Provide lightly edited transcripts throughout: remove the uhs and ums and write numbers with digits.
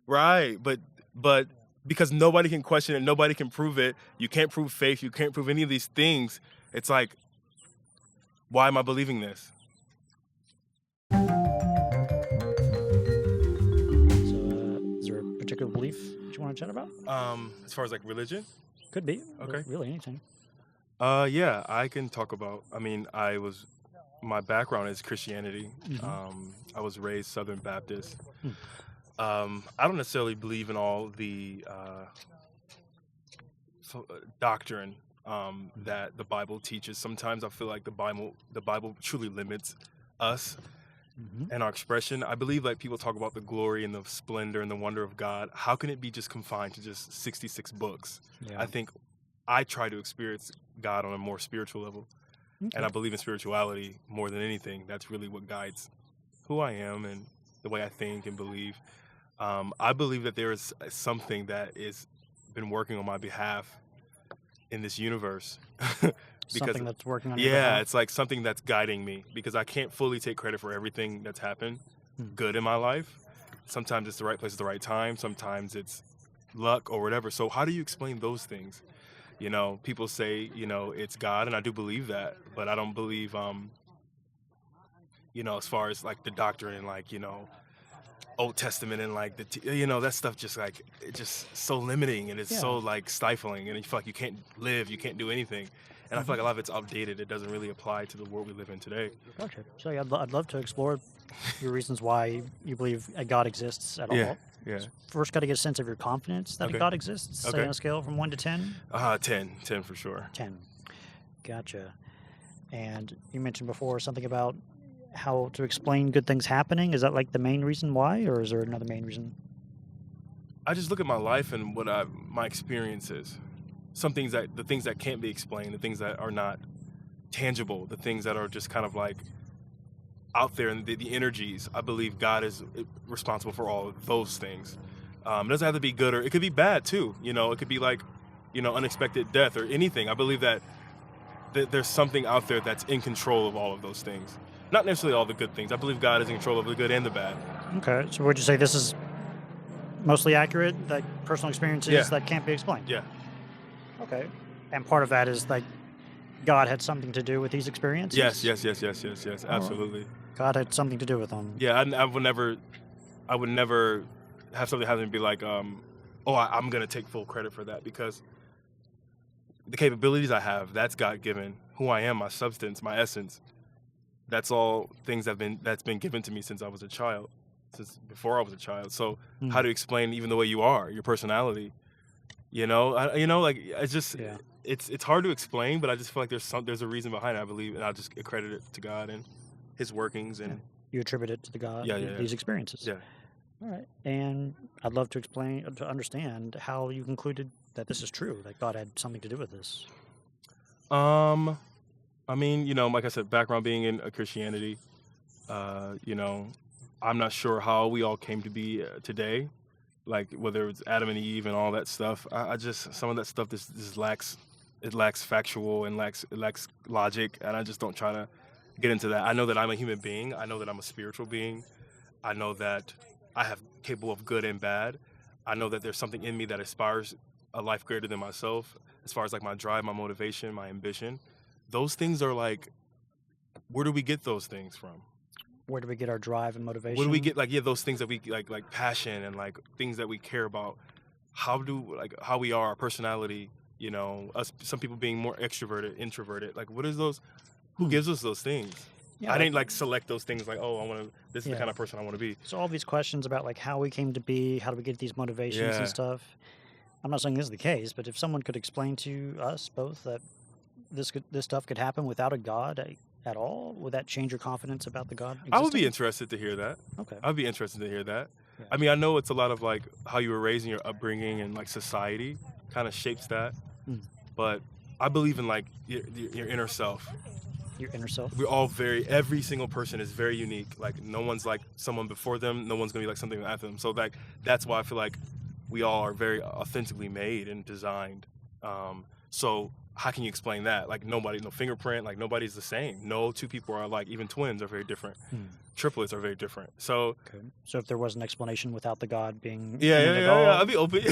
Right, but because nobody can question it, nobody can prove it, you can't prove faith, you can't prove any of these things, it's like, why am I believing this? So, is there a particular belief that you want to chat about? As far as like religion? Could be. Okay. Really anything. Yeah, I can talk about, my background is Christianity. I was raised Southern Baptist. Mm. I don't necessarily believe in all the doctrine that the Bible teaches. Sometimes I feel like the Bible truly limits us and our expression. I believe like people talk about the glory and the splendor and the wonder of God. How can it be just confined to just 66 books? Yeah. I think I try to experience God on a more spiritual level. Okay. And I believe in spirituality more than anything. That's really what guides who I am and the way I think and believe. I believe that there is something that is been working on my behalf in this universe. Something that's working on your Yeah, behalf? it's like something that's guiding me because I can't fully take credit for everything that's happened good in my life. Sometimes it's the right place at the right time. Sometimes it's luck or whatever. So how do you explain those things? You know, people say, you know, it's God, and I do believe that, but I don't believe, you know, as far as like the doctrine, like, you know, Old Testament and like you know, that stuff just like, it's just so limiting and it's so like stifling and you feel like you can't live, you can't do anything. And I feel like a lot of it's outdated. It doesn't really apply to the world we live in today. Gotcha. So yeah, I'd love to explore your reasons why you believe a God exists at Yeah, all. yeah. First, got to get a sense of your confidence that a Okay. God exists. Say Okay. on a scale from 1 to 10. 10 for sure. 10. Gotcha. And you mentioned before something about how to explain good things happening. Is that like the main reason why, or is there another main reason? I just look at my life and what my experiences. The things that can't be explained, the things that are not tangible, the things that are just kind of like out there and the energies. I believe God is responsible for all of those things. It doesn't have to be good or it could be bad too. You know, it could be like, you know, unexpected death or anything. I believe that there's something out there that's in control of all of those things. Not necessarily all the good things. I believe God is in control of the good and the bad. Okay. So would you say this is mostly accurate, like personal experiences Yeah. that can't be explained? Yeah. Okay. And part of that is like God had something to do with these experiences? Yes. Absolutely. God had something to do with them. Yeah, I would never have something happen and be like, I'm gonna take full credit for that because the capabilities I have, that's God given. Who I am, my substance, my essence, that's all things that's been given to me since I was a child, since before I was a child. So how to explain even the way you are, your personality, you know, like it's just Yeah. it's hard to explain, but I just feel like there's a reason behind it, I believe, and I'll just accredit it to God and His workings and You attribute it to the God, Yeah. these experiences. yeah. All right. And I'd love to understand how you concluded that this is true, that God had something to do with this. I mean, you know, like I said, background being in Christianity, you know, I'm not sure how we all came to be today, like whether it's Adam and Eve and all that stuff. I just some of that stuff just lacks factual and it lacks logic, and I just don't try to get into that. I know that I'm a human being. I know that I'm a spiritual being. I know that I have capable of good and bad. I know that there's something in me that aspires a life greater than myself, as far as like my drive, my motivation, my ambition. Those things are like, where do we get those things from? Where do we get our drive and motivation? Where do we get those things that we like passion and like things that we care about? How we are, our personality, you know, us, some people being more extroverted, introverted. Like, what is those? Who gives us those things? Yeah, I didn't like select those things like, this is the kind of person I want to be. So all these questions about like how we came to be, how do we get these motivations Yeah. and stuff. I'm not saying this is the case, but if someone could explain to us both that this stuff could happen without a God at all, would that change your confidence about the God existing? I would be interested to hear that. Okay. I'd be interested to hear that. Yeah. I mean, I know it's a lot of like how you were raised and your upbringing and like society kind of shapes that. But I believe in like your inner self. Your inner self? We're all every single person is very unique. Like no one's like someone before them. No one's gonna be like something after them. So that's why I feel like we all are very authentically made and designed. So how can you explain that? Like no fingerprint, like nobody's the same. No two people are alike. Even twins are very different. Triplets are very different. So Okay. So if there was an explanation without the God being yeah, in yeah, it at yeah, yeah. all, I'd be open.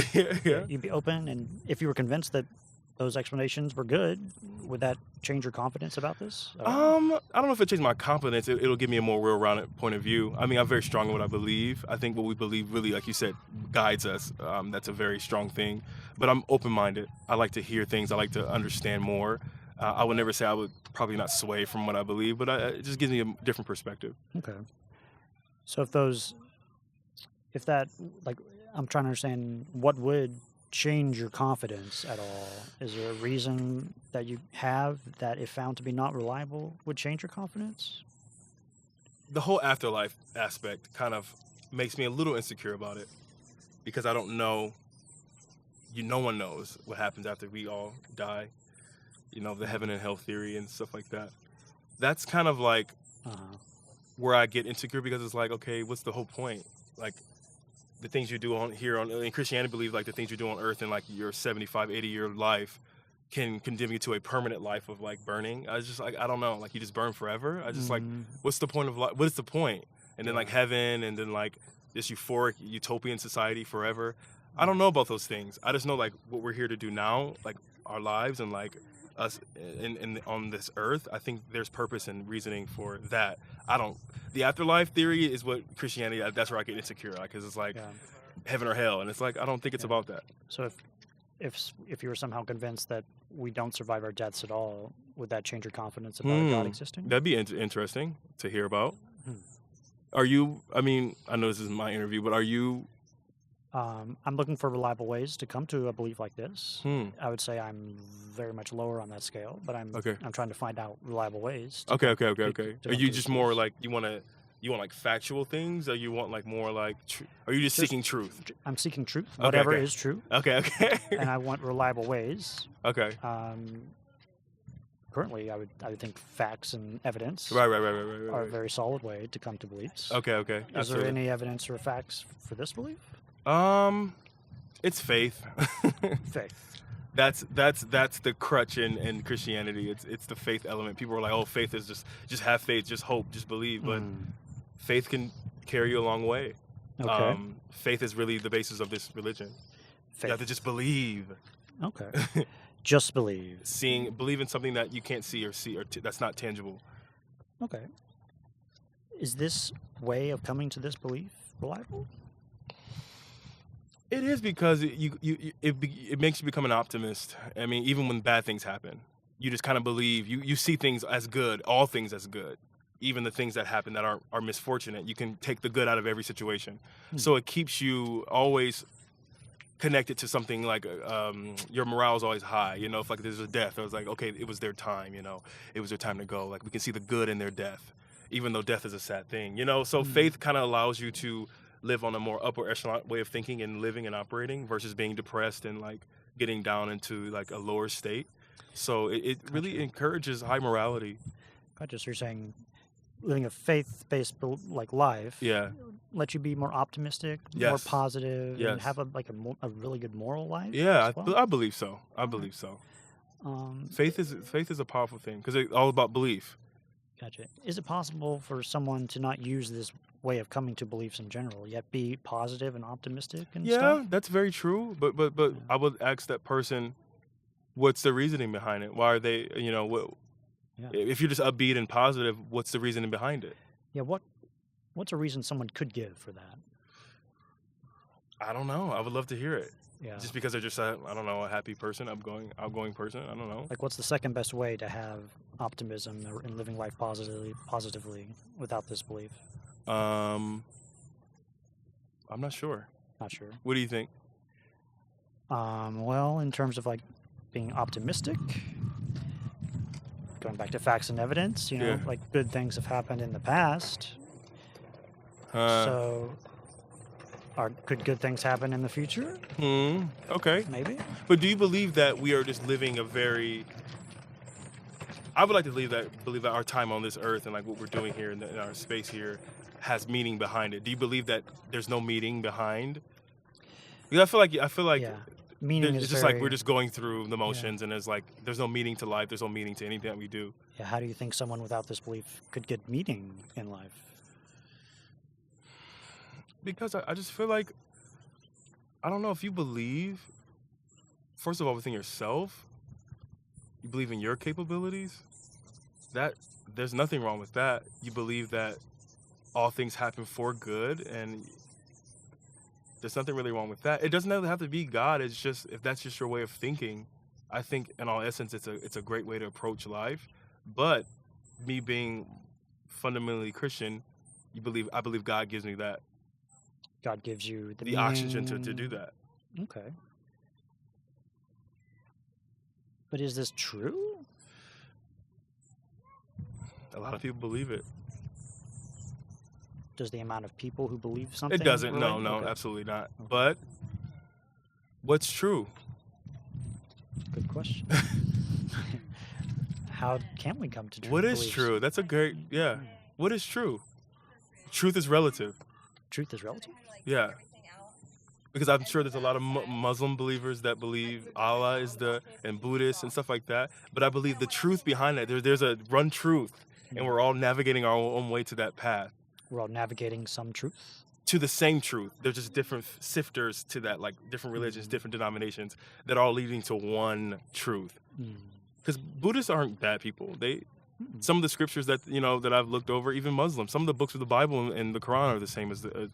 Yeah. you'd be open. And if you were convinced that those explanations were good, would that change your confidence about this at all? I don't know if it changed my confidence. It'll give me a more well-rounded point of view. I mean, I'm very strong in what I believe. I think what we believe really, like you said, guides us. That's a very strong thing. But I'm open-minded. I like to hear things. I like to understand more. I would never say I would probably not sway from what I believe, but it just gives me a different perspective. Okay. So if that, like, I'm trying to understand what would change your confidence at all. Is there a reason that you have that, if found to be not reliable, would change your confidence? The whole afterlife aspect kind of makes me a little insecure about it because I don't know. No one knows what happens after we all die. The heaven and hell theory and stuff like that. That's kind of like where I get insecure because it's like, okay, what's the whole point? Like the things you do in Christianity, believe like the things you do on earth in like your 75, 80-year life can condemn you to a permanent life of like burning. I was just like, I don't know, like you just burn forever. I just like, what's the point of life? What is the point? And then like heaven and then like this euphoric utopian society forever. I don't know about those things. I just know like what we're here to do now, like our lives and like us on this earth. I think there's purpose and reasoning for that. The afterlife theory is what Christianity, that's where I get insecure, because it's like heaven or hell, and it's like I don't think it's about that. So if you were somehow convinced that we don't survive our deaths at all, would that change your confidence about a God existing? That'd be interesting to hear about. Are you, I mean, I know this is my interview, but are you... I'm looking for reliable ways to come to a belief like this. I would say I'm very much lower on that scale, but I'm trying to find out reliable ways. Okay. Are you just more like you want like factual things, or you want like more like are you just seeking truth? I'm seeking truth, whatever is true. Okay. And I want reliable ways. Okay. Currently, I would think facts and evidence Right. are a very solid way to come to beliefs. Okay. Is Absolutely. there any evidence or facts for this belief? It's faith. Faith. That's the crutch in Christianity. It's the faith element. People are like, oh, faith is just have faith, just hope, just believe. But faith can carry you a long way. Okay. Faith is really the basis of this religion. Faith. You have to just believe. Okay. Just believe. Believe in something that you can't see or that's not tangible. Okay. Is this way of coming to this belief reliable? It is, because it makes you become an optimist. I mean, even when bad things happen, you just kind of believe. You see things as good, all things as good, even the things that happen that are misfortunate. You can take the good out of every situation. So it keeps you always connected to something like your morale is always high. If like there's a death, I was like, okay, it was their time. It was their time to go. Like we can see the good in their death, even though death is a sad thing. So faith kind of allows you to live on a more upper echelon way of thinking and living and operating versus being depressed and like getting down into like a lower state. So it really encourages high morality. Gotcha. So you're saying living a faith-based like life let you be more optimistic, more positive, and have a really good moral life? Yeah, as well? I believe so. I believe so. Faith is a powerful thing because it's all about belief. Gotcha. Is it possible for someone to not use this way of coming to beliefs in general, yet be positive and optimistic and stuff? Yeah, that's very true. But I would ask that person, what's the reasoning behind it? Why are they, if you're just upbeat and positive, what's the reasoning behind it? Yeah, what's a reason someone could give for that? I don't know. I would love to hear it. Yeah. Just because they're just a happy person, outgoing person. I don't know. Like, what's the second best way to have optimism and living life positively without this belief? I'm not sure. Not sure. What do you think? Well, in terms of like being optimistic, going back to facts and evidence, like good things have happened in the past. So could good things happen in the future? Okay. Maybe. But do you believe that we are just living I would like to believe that our time on this earth and like what we're doing here in our space here has meaning behind it. Do you believe that there's no meaning behind? Because I feel like meaning is It's just like we're very just going through the yeah. motions, and there's no meaning to life. There's no meaning to anything that we do. Yeah, how do you think someone without this belief could get meaning in life? Because I just feel like, I don't know, if you believe, first of all, within yourself, you believe in your capabilities, that there's nothing wrong with that. You believe that all things happen for good, and there's nothing really wrong with that. It doesn't have to be God. It's just, if that's just your way of thinking, I think in all essence it's a great way to approach life. But me being fundamentally Christian, I believe God gives me that, God gives you the oxygen to do that. Okay. But is this true? A lot of people believe it. Does the amount of people who believe something It doesn't. relate? No, Okay. absolutely not. Okay. But what's true? Good question. How can we come to true What is beliefs? true? That's a great, yeah. What is true? Truth is relative. Truth is relative? Yeah. Because I'm sure there's a lot of Muslim believers that believe Allah is and Buddhists and stuff like that. But I believe the truth behind that, there's a one truth, and we're all navigating our own way to that path, We're all navigating some truth. to the same truth. They're just different sifters to that, like different religions, different denominations that are all leading to one truth. Because Buddhists aren't bad people. Some of the scriptures that I've looked over, even Muslims, some of the books of the Bible and the Quran are the same as the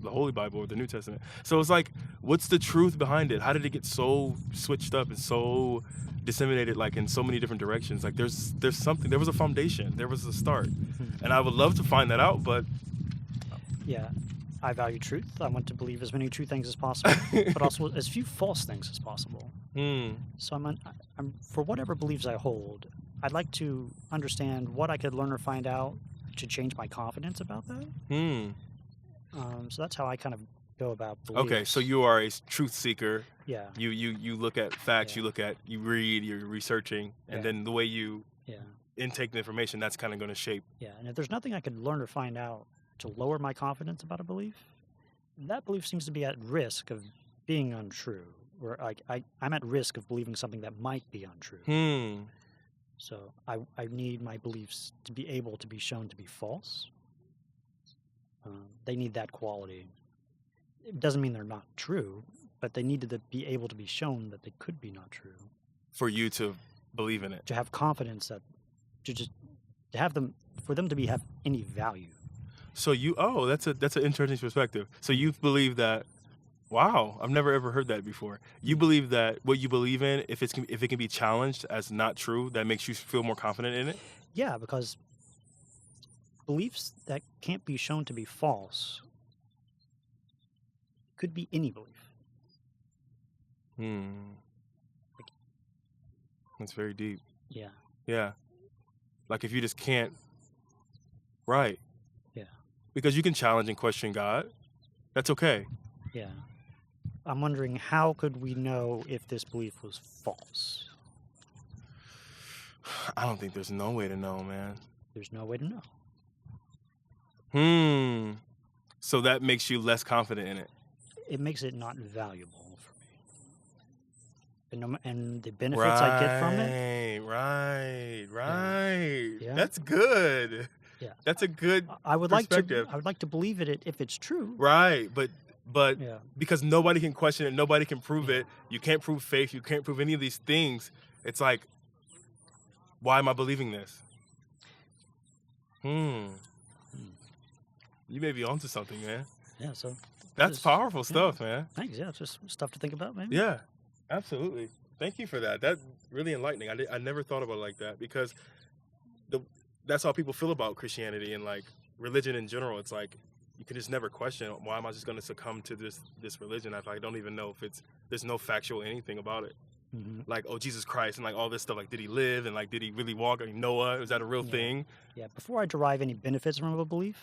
Holy Bible or the New Testament. So it's like, what's the truth behind it? How did it get so switched up and so disseminated, like in so many different directions? Like there's something. There was a foundation. There was a start, and I would love to find that out. But Yeah. I value truth. I want to believe as many true things as possible, but also as few false things as possible. So I'm for whatever beliefs I hold, I'd like to understand what I could learn or find out to change my confidence about that. So that's how I kind of go about beliefs. Okay, so you are a truth seeker. Yeah. You look at facts. Yeah. You read. You're researching, and then the way you Yeah. intake the information, that's kind of going to shape. Yeah. And if there's nothing I could learn or find out to lower my confidence about a belief, that belief seems to be at risk of being untrue, or like I'm at risk of believing something that might be untrue. So I need my beliefs to be able to be shown to be false. They need that quality. It doesn't mean they're not true, but they need to be able to be shown that they could be not true. For you to believe in it. To have confidence that, to have them, for them to have any value. So that's an interesting perspective. So you believe that, wow, I've never ever heard that before. You believe that what you believe in, if it can be challenged as not true, that makes you feel more confident in it? Yeah, because beliefs that can't be shown to be false could be any belief. That's very deep. Yeah. Yeah. Like if you just can't, right. Yeah. Because you can challenge and question God. That's okay. Yeah. I'm wondering, how could we know if this belief was false? I don't think there's no way to know, man. There's no way to know. So that makes you less confident in it. It makes it not valuable for me. And the benefits I get from it. Right. Yeah. That's good. Yeah. That's a good I would like perspective. to believe it if it's true. Right, but Yeah. because nobody can question it, nobody can prove it. You can't prove faith. You can't prove any of these things. It's like, why am I believing this? You may be onto something, man. Yeah. So That's powerful stuff, man. thanks. Yeah, it's just stuff to think about, maybe. Yeah, absolutely. Thank you for that. That's really enlightening. I never thought about it like that, because that's how people feel about Christianity and like religion in general. It's like you can just never question, why am I just going to succumb to this religion? I don't even know if there's no factual anything about it. Like, oh, Jesus Christ, and like all this stuff. Like, did he live, and like, did he really walk? Like, Noah, was that a real thing? Yeah. Before I derive any benefits from a belief,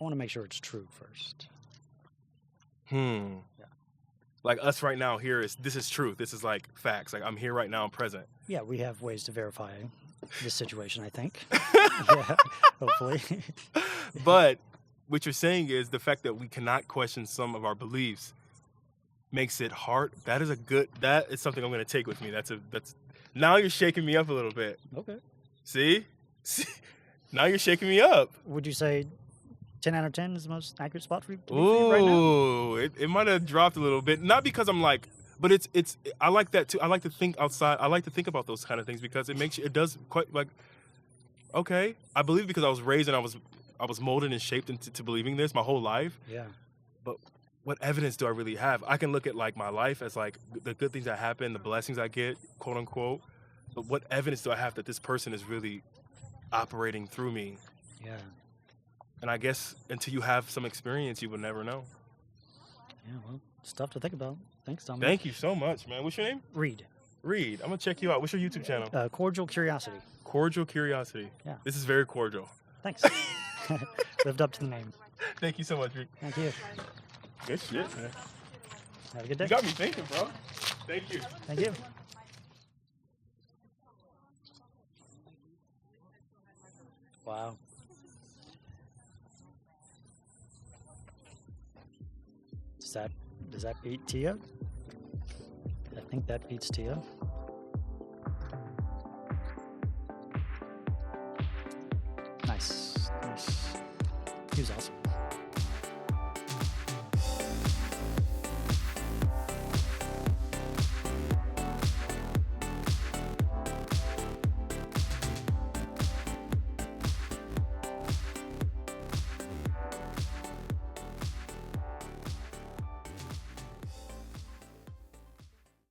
I want to make sure it's true first. Yeah. Like us right now here this is truth. This is like facts. Like I'm here right now. I'm present. Yeah, we have ways to verify this situation, I think. Yeah, hopefully. But what you're saying is the fact that we cannot question some of our beliefs makes it hard. That is something I'm going to take with me. That's now you're shaking me up a little bit. Okay. See? Now you're shaking me up. Would you say 10 out of 10 is the most accurate spot for you to be for you right now? Ooh, it might have dropped a little bit. Not because I'm like, but it's I like that too. I like to think outside. I like to think about those kind of things because it does quite like, okay, I believe because I was raised and I was molded and shaped into believing this my whole life. Yeah. But what evidence do I really have? I can look at like my life as like the good things that happen, the blessings I get, quote unquote. But what evidence do I have that this person is really operating through me? Yeah. And I guess until you have some experience, you will never know. Yeah, well, stuff to think about. Thanks, Dominique. Thank you so much, man. What's your name? Reed. Reed. I'm going to check you out. What's your YouTube channel? Cordial Curiosity. Cordial Curiosity. Yeah. This is very cordial. Thanks. Lived up to the name. Thank you so much, Reed. Thank you. Good shit, man. Have a good day. You got me thinking, bro. Thank you. Thank you. Wow. Does that beat Tia? I think that beats Tia. Nice. He was awesome.